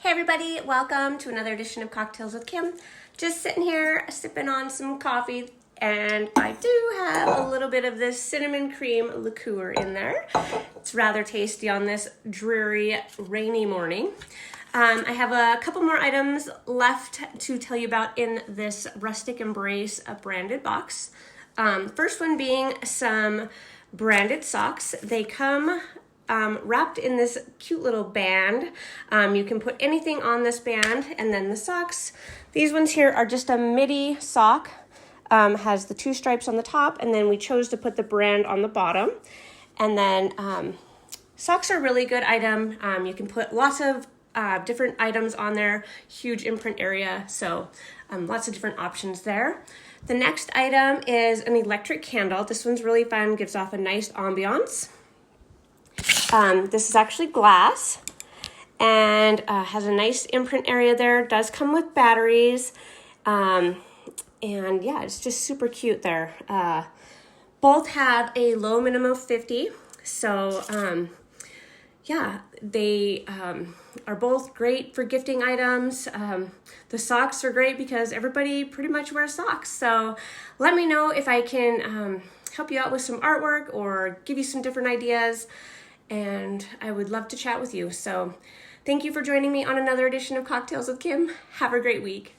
Hey everybody, welcome to another edition of Cocktails with Kim. Just sitting here sipping on some coffee, and I do have a little bit of this cinnamon cream liqueur in there. It's rather tasty on this dreary, rainy morning. I have a couple more items left to tell you about in this Rustic Embrace branded box. First one being some branded socks. They come wrapped in this cute little band. You can put anything on this band, and then the socks. These ones here are just a midi sock. Has the two stripes on the top, and then we chose to put the brand on the bottom. And then socks are a really good item. You can put lots of different items on there, huge imprint area, so lots of different options there. The next item is an electric candle. This one's really fun, gives off a nice ambiance. This is actually glass and has a nice imprint area there. It does come with batteries, and yeah, it's just super cute there. Both have a low minimum of 50, so yeah, they are both great for gifting items. The socks are great because everybody pretty much wears socks. So let me know if I can help you out with some artwork or give you some different ideas. And I would love to chat with you. So thank you for joining me on another edition of Cocktails with Kim. Have a great week.